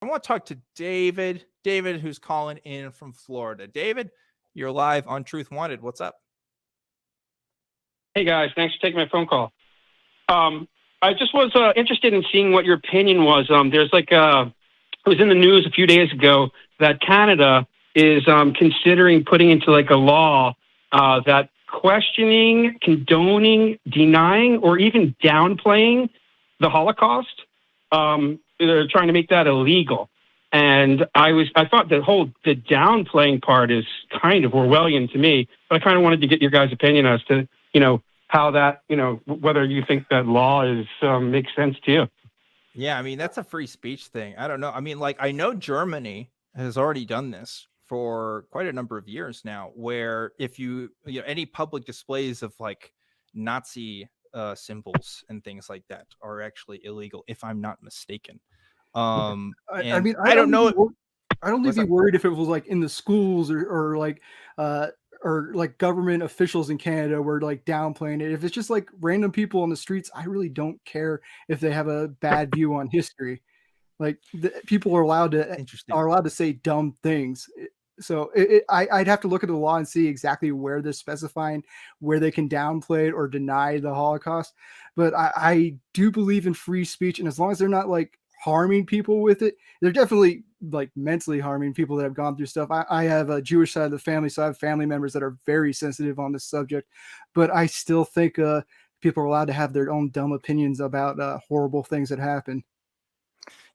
I want to talk to David. David, who's calling in from Florida. David, you're live on Truth Wanted. What's up? Hey guys, thanks for taking my phone call. I just was interested in seeing what your opinion was. There's like it was in the news a few days ago that Canada is considering putting into like a law that questioning, condoning, denying, or even downplaying the Holocaust. They're trying to make that illegal. And I thought the downplaying part is kind of Orwellian to me, but I kind of wanted to get your guys' opinion as to, how that, whether you think that law makes sense to you. Yeah, I mean, that's a free speech thing. I don't know. I mean, like, I know Germany has already done this for quite a number of years now, where if any public displays of like Nazi symbols and things like that are actually illegal, if I'm not mistaken. I mean, I don't know. I don't need to be worried if it was like in the schools or like government officials in Canada were like downplaying it. If it's just like random people on the streets, I really don't care if they have a bad view on history. Like people are allowed to say dumb things. So I'd have to look at the law and see exactly where they're specifying where they can downplay it or deny the Holocaust. But I do believe in free speech, and as long as they're not like harming people with it, they're definitely like mentally harming people that have gone through stuff. I have a Jewish side of the family, so I have family members that are very sensitive on this subject. But I still think people are allowed to have their own dumb opinions about horrible things that happen.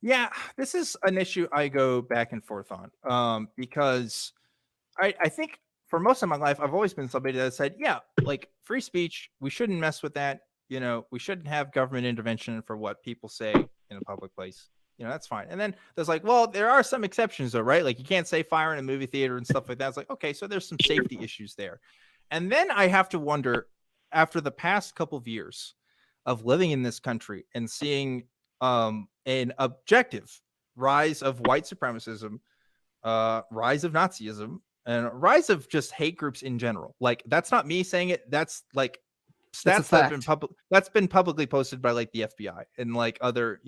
Yeah, this is an issue I go back and forth on because I think for most of my life, I've always been somebody that said, yeah, like free speech, we shouldn't mess with that. We shouldn't have government intervention for what people say in a public place. That's fine. And then there's like, well, there are some exceptions though, right? Like you can't say fire in a movie theater and stuff like that. It's like, okay, so there's some safety issues there. And then I have to wonder, after the past couple of years of living in this country and seeing an objective rise of white supremacism, rise of Nazism, and rise of just hate groups in general. Like that's not me saying it. That's like stats that's been publicly posted by like the FBI and like other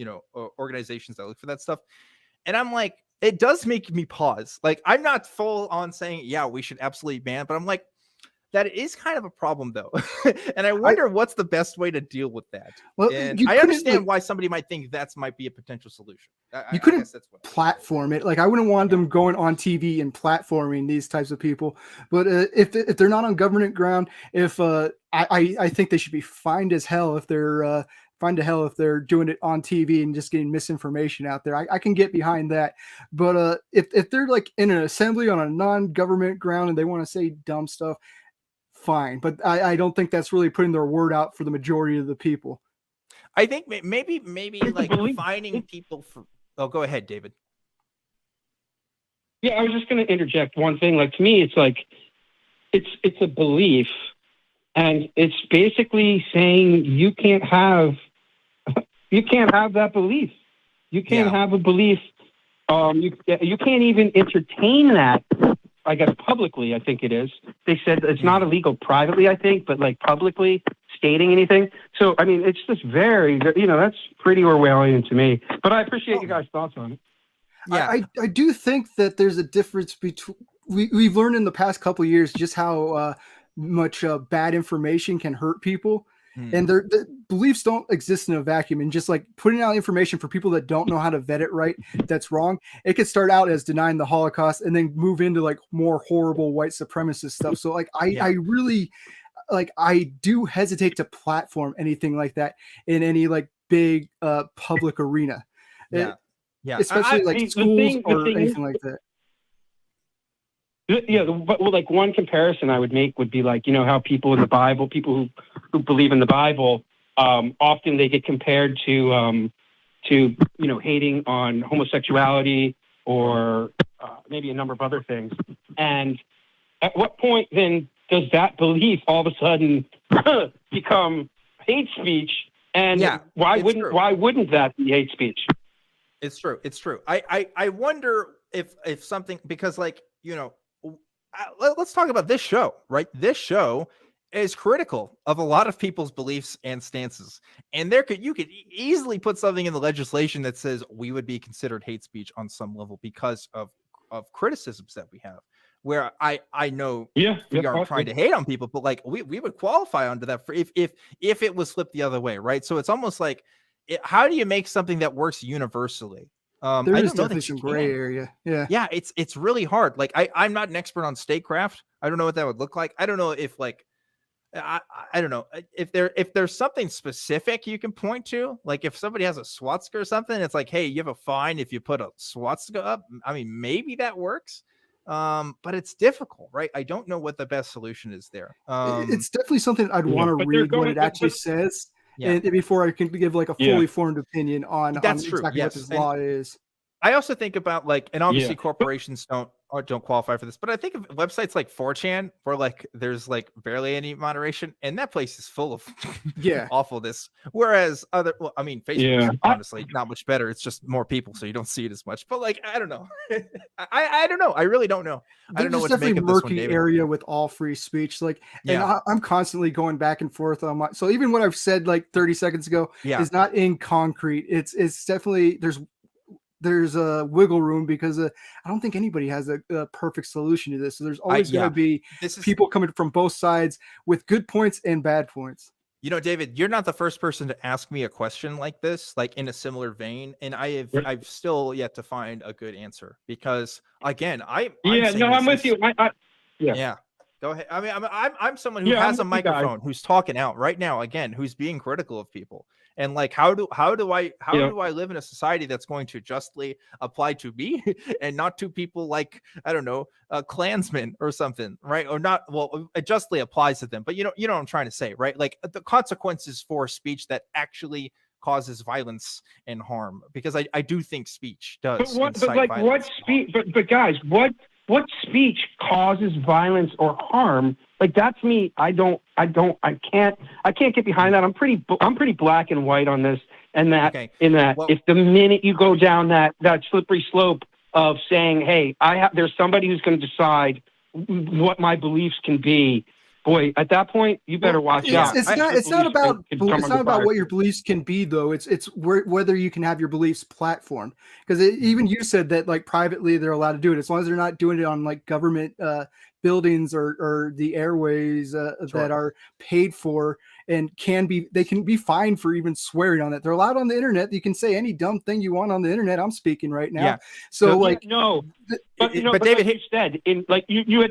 organizations that look for that stuff. And I'm like, it does make me pause. Like I'm not full on saying yeah we should absolutely ban, but I'm like, that is kind of a problem though. And I wonder what's the best way to deal with that. Well, and I understand why somebody might think might be a potential solution. You couldn't platform it. Like I wouldn't want them going on TV and platforming these types of people. But if they're not on government ground, I think they should be fined as hell if they're if they're doing it on TV and just getting misinformation out there. I can get behind that. But if they're like in an assembly on a non-government ground and they want to say dumb stuff, fine. But I don't think that's really putting their word out for the majority of the people. I think maybe like fining people for. Oh, go ahead, David. Yeah, I was just going to interject one thing. Like to me, it's like it's a belief, and it's basically saying you can't have that belief. You can't have a belief. You can't even entertain that. I guess publicly, I think it is. They said it's not illegal privately, I think, but like publicly stating anything. So, I mean, it's just very, that's pretty Orwellian to me. But I appreciate you guys' thoughts on it. Yeah, I do think that there's a difference between. We've learned in the past couple of years just how much bad information can hurt people. And the beliefs don't exist in a vacuum, and just like putting out information for people that don't know how to vet it right, that's wrong. It could start out as denying the Holocaust and then move into like more horrible white supremacist stuff. So like I really like I do hesitate to platform anything like that in any like big public arena. Especially like schools or anything like that. Yeah, well, like one comparison I would make would be like, how people in the Bible, people who believe in the Bible, often they get compared to hating on homosexuality or maybe a number of other things. And at what point then does that belief all of a sudden become hate speech? And why wouldn't that be hate speech? It's true. I wonder if something, because like, let's talk about this show, right? This show is critical of a lot of people's beliefs and stances. And you could easily put something in the legislation that says we would be considered hate speech on some level because of criticisms that we have. Where I know we aren't trying to hate on people, but like we would qualify under that for if it was flipped the other way, right? So it's almost like, how do you make something that works universally? There is definitely some gray area. Yeah, it's really hard. Like I'm not an expert on statecraft. I don't know what that would look like. I don't know if like I don't know if there's something specific you can point to. Like if somebody has a swastika or something, it's like, hey, you have a fine if you put a swastika up. I mean, maybe that works. But it's difficult, right? I don't know what the best solution is there. It's definitely something I'd want to read what it actually says, and before I can give like a fully formed opinion on exactly what this law is. I also think about like, and obviously corporations don't qualify for this, but I think of websites like 4chan where like there's like barely any moderation, and that place is full of awfulness. Whereas Facebook is honestly not much better. It's just more people, so you don't see it as much. But like, I don't know. I don't know. I really don't know. I don't know what to make of this one, David. Area with all free speech, like, and I'm constantly going back and forth on my. So even what I've said like 30 seconds ago is not in concrete. It's definitely there's a wiggle room because I don't think anybody has a perfect solution to this. So there's always going to be people coming from both sides with good points and bad points. You know, David, you're not the first person to ask me a question like this, like in a similar vein, and I've still yet to find a good answer because again, I'm with you. Go ahead. I mean, I'm someone who has a microphone, who's talking out right now, again, who's being critical of people. And like, how do I live in a society that's going to justly apply to me and not to people like, I don't know, a Klansman or something, right? Or not. Well, it justly applies to them, but you know what I'm trying to say, right? Like the consequences for speech that actually causes violence and harm, because I do think speach does. But what speech? But guys, what speech causes violence or harm? Like that's me. I can't get behind that. I'm pretty black and white on this. And that if the minute you go down that slippery slope of saying, hey, there's somebody who's going to decide what my beliefs can be. Boy, at that point, you better watch out. It's not about what your beliefs can be, though. It's whether you can have your beliefs platformed. Because even you said that, like, privately they're allowed to do it as long as they're not doing it on like government buildings or the airways that are paid for and they can be fined for even swearing on it. They're allowed on the internet. You can say any dumb thing you want on the internet. I'm speaking right now. Yeah. So like but David, like you said, in like you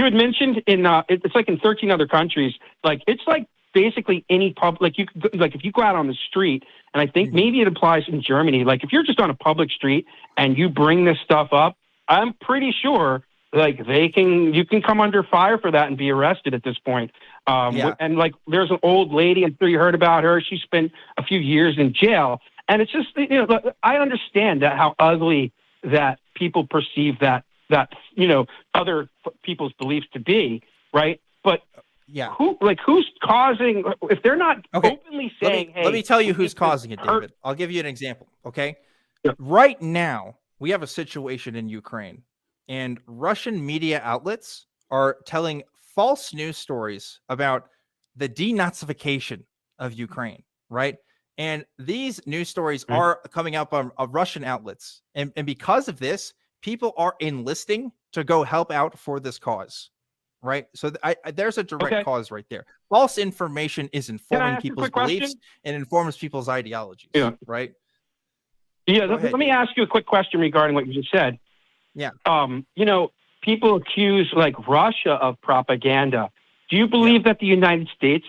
had mentioned it's like in 13 other countries, like it's like basically any public, like if you go out on the street, and I think maybe it applies in Germany, like if you're just on a public street and you bring this stuff up, I'm pretty sure like you can come under fire for that and be arrested at this point. And like there's an old lady, I'm sure you heard about her. She spent a few years in jail, and it's just, I understand that how ugly that people perceive that other people's beliefs to be, right? But who's causing, if they're not openly saying, let me tell you who's causing it, David. I'll give you an example. Okay. Yeah. Right now we have a situation in Ukraine, and Russian media outlets are telling false news stories about the denazification of Ukraine, right? And these news stories are coming out on Russian outlets. And because of this, people are enlisting to go help out for this cause, right? So there's a direct cause right there. False information is informing people's beliefs and informs people's ideologies, right? Yeah, let me ask you a quick question regarding what you just said. Yeah. People accuse like Russia of propaganda. Do you believe that the United States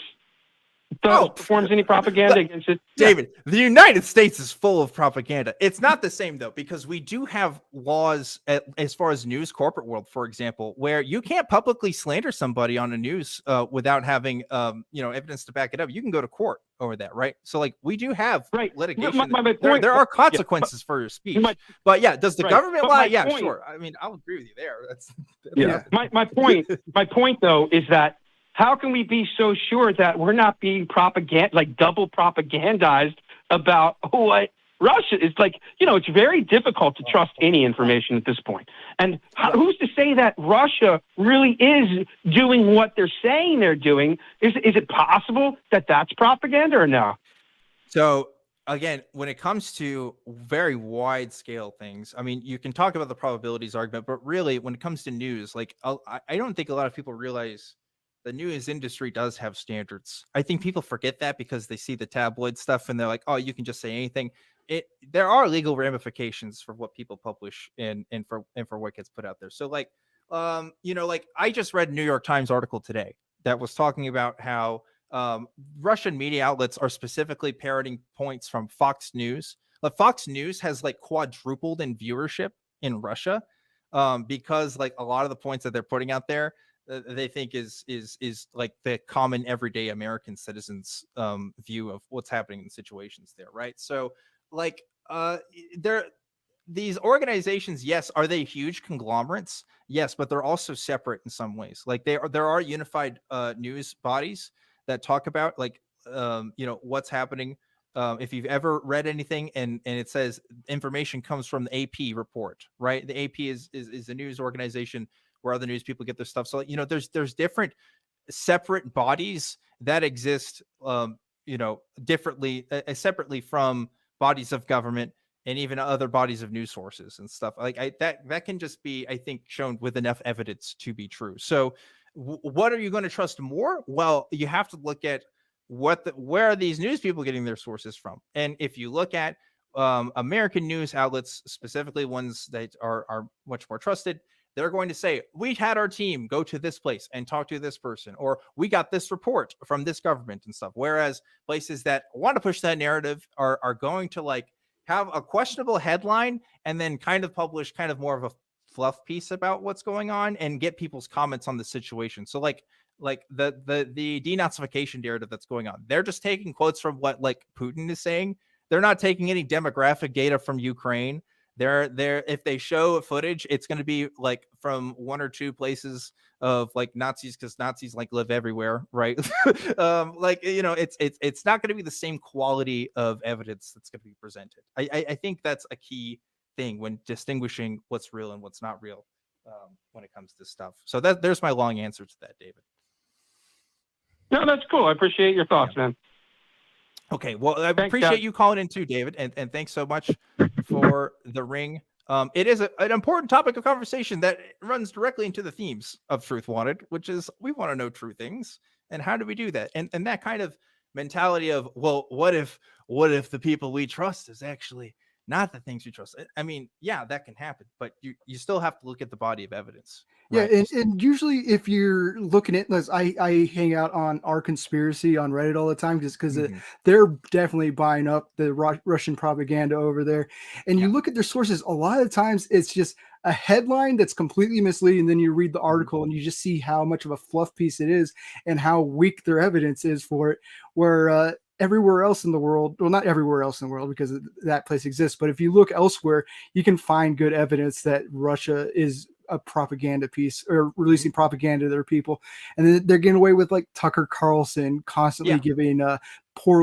performs any propaganda against it? David, the United States is full of propaganda. It's not the same, though, because we do have laws as far as news corporate world, for example, where you can't publicly slander somebody on the news without having evidence to back it up. You can go to court over that, right? So like we do have litigation. There are consequences for your speech. But does the government lie? Yeah, sure. I mean, I'll agree with you there. My point though is that how can we be so sure that we're not being double propagandized about what Russia is like, it's very difficult to trust any information at this point. And who's to say that Russia really is doing what they're saying they're doing? Is it possible that that's propaganda or no? So again, when it comes to very wide scale things, I mean, you can talk about the probabilities argument, but really when it comes to news, like I don't think a lot of people realize the news industry does have standards. I think people forget that because they see the tabloid stuff and they're like, oh, you can just say anything. There are legal ramifications for what people publish and for what gets put out there. So like, like I just read a New York Times article today that was talking about how Russian media outlets are specifically parroting points from Fox News. But Fox News has like quadrupled in viewership in Russia because like a lot of the points that they're putting out there they think is like the common everyday American citizens view of what's happening in situations there, right? So like these organizations, yes, are they huge conglomerates? Yes, but they're also separate in some ways. Like there are unified news bodies that talk about like what's happening. If you've ever read anything and it says information comes from the AP report, right? The AP is a news organization where other news people get their stuff. So there's different separate bodies that exist differently separately from bodies of government and even other bodies of news sources and stuff like that can just be, I think, shown with enough evidence to be true. So what are you going to trust more? Well, you have to look at where are these news people getting their sources from? And if you look at American news outlets, specifically ones that are much more trusted, they're going to say, we had our team go to this place and talk to this person, or we got this report from this government and stuff. Whereas places that want to push that narrative are going to like have a questionable headline and then kind of publish kind of more of a fluff piece about what's going on and get people's comments on the situation. So like the denazification narrative that's going on, they're just taking quotes from what like Putin is saying. They're not taking any demographic data from Ukraine. They're if they show footage, it's going to be like from one or two places of like Nazis, because Nazis like live everywhere, right? It's not going to be the same quality of evidence that's going to be presented. I think that's a key thing when distinguishing what's real and what's not real when it comes to stuff. So there's my long answer to that, David. No, that's cool. I appreciate your thoughts, man. Okay, well, I appreciate you calling in too, David, and thanks so much for the ring. It is an important topic of conversation that runs directly into the themes of Truth Wanted, which is we want to know true things, and how do we do that? And that kind of mentality of, well, what if the people we trust is actually not the things we trust? I mean, yeah, that can happen, but you still have to look at the body of evidence. Right? Yeah, and usually if you're looking at this, I hang out on Our Conspiracy on Reddit all the time just because they're definitely buying up the Russian propaganda over there. And you look at their sources, a lot of times it's just a headline that's completely misleading. Then you read the article and you just see how much of a fluff piece it is and how weak their evidence is for it. Where everywhere else in the world, well, not everywhere else in the world because that place exists, but if you look elsewhere, you can find good evidence that Russia is a propaganda piece or releasing propaganda to their people. And then they're getting away with like Tucker Carlson constantly giving poor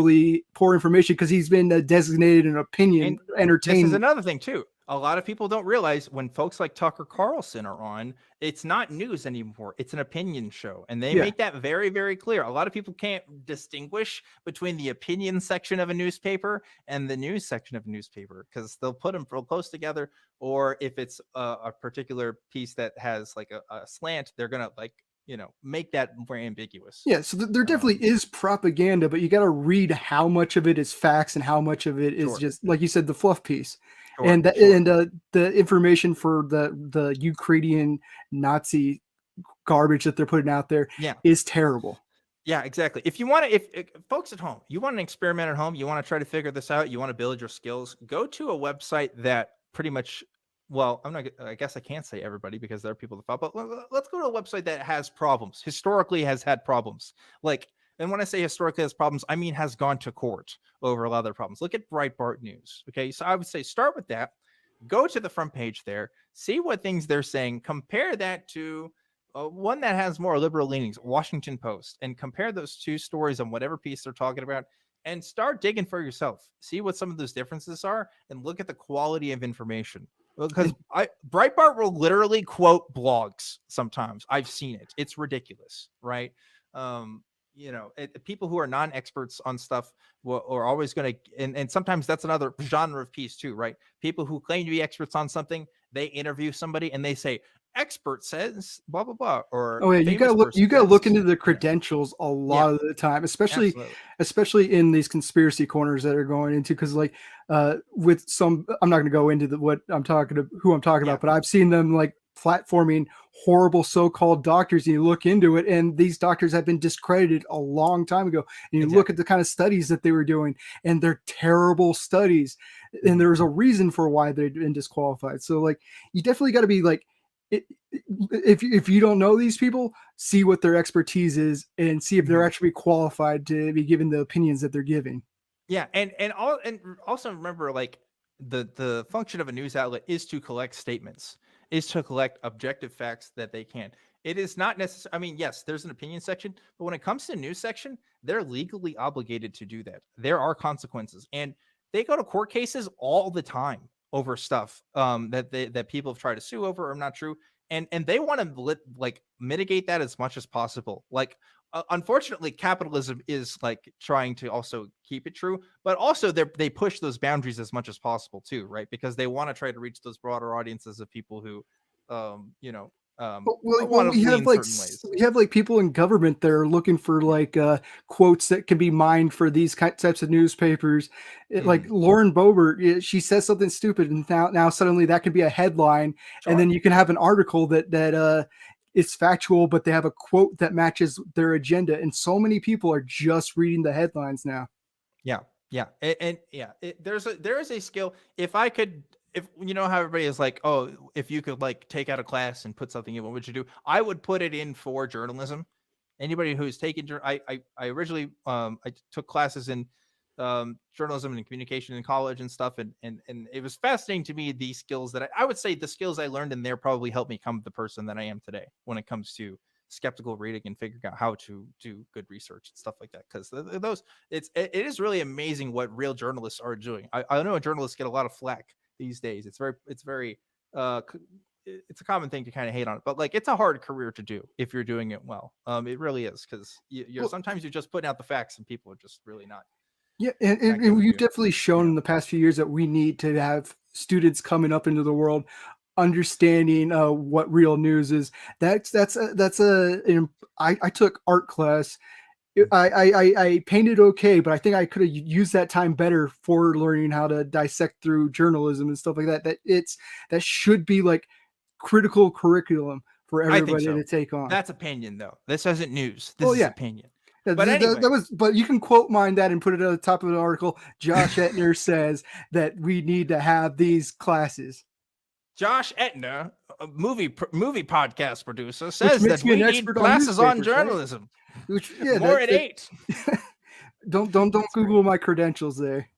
information because he's been designated an opinion entertainment. This is another thing too. A lot of people don't realize when folks like Tucker Carlson are on, it's not news anymore. It's an opinion show. And they make that very, very clear. A lot of people can't distinguish between the opinion section of a newspaper and the news section of a newspaper because they'll put them real close together. Or if it's a particular piece that has like a slant, they're going to like, make that more ambiguous. Yeah, so there definitely is propaganda, but you got to read how much of it is facts and how much of it is just, like you said, the fluff piece. And the information for the Ukrainian Nazi garbage that they're putting out there is terrible. Yeah, exactly. If you want to, if folks at home, you want an experiment at home, you want to try to figure this out, you want to build your skills, go to a website that pretty much, well, I guess I can't say everybody because there are people that follow, but let's go to a website that has problems, historically has had problems. And when I say historically has problems, I mean has gone to court over a lot of their problems. Look at Breitbart News. Okay, so I would say start with that. Go to the front page there. See what things they're saying. Compare that to one that has more liberal leanings, Washington Post, and compare those two stories on whatever piece they're talking about. and start digging for yourself. See what some of those differences are and look at the quality of information. Because Breitbart will literally quote blogs sometimes. I've seen it. It's ridiculous, right? People who are non-experts on stuff are always going to, and sometimes that's another genre of piece too, right? People who claim to be experts on something, they interview somebody and they say, expert says blah blah blah, or you gotta look into the credentials a lot of the time, especially in these conspiracy corners that are going into, because like with some, I'm not going to go into who I'm talking about, but I've seen them like platforming horrible so-called doctors, and you look into it and these doctors have been discredited a long time ago, and you look at the kind of studies that they were doing and they're terrible studies, and there's a reason for why they've been disqualified. So like you definitely got to be like, if you don't know these people, see what their expertise is and see if they're actually qualified to be given the opinions that they're giving. Yeah, and also remember, like the function of a news outlet is to collect statements, is to collect objective facts that they can. It is not necessary. I mean, yes, there's an opinion section, but when it comes to news section, they're legally obligated to do that. There are consequences, and they go to court cases all the time over stuff that people have tried to sue over or not true, and they want to mitigate that as much as possible. Like unfortunately, capitalism is like trying to also keep it true, but also they push those boundaries as much as possible too, right? Because they want to try to reach those broader audiences of people who we have like people in government that are looking for like quotes that can be mined for these types of newspapers. Like Lauren Boebert, she says something stupid, and now suddenly that could be a headline, and then you can have an article that it's factual, but they have a quote that matches their agenda, and so many people are just reading the headlines now. There is a skill. If you know how everybody is like, oh, if you could like take out a class and put something in, what would you do? I would put it in for journalism. Anybody who's taken, I originally I took classes in journalism and communication in college and stuff, and it was fascinating to me, the skills that I would say the skills I learned in there probably helped me become the person that I am today when it comes to skeptical reading and figuring out how to do good research and stuff like that. Because it is really amazing what real journalists are doing. I know journalists get a lot of flack these days. It's a common thing to kind of hate on it, but like it's a hard career to do if you're doing it well. It really is, because sometimes you're just putting out the facts and people are just really not. Yeah, and we've definitely shown in the past few years that we need to have students coming up into the world understanding what real news is. I took art class. I painted okay, but I think I could have used that time better for learning how to dissect through journalism and stuff like that. That should be like critical curriculum for everybody to take on. That's opinion, though. This isn't news. This is opinion. Yeah, but anyway. But you can quote mine that and put it at the top of an article. Josh Entner says that we need to have these classes. Josh Entner, a movie podcast producer, says that we need classes on journalism. Right? More at 8. Don't Google my credentials there.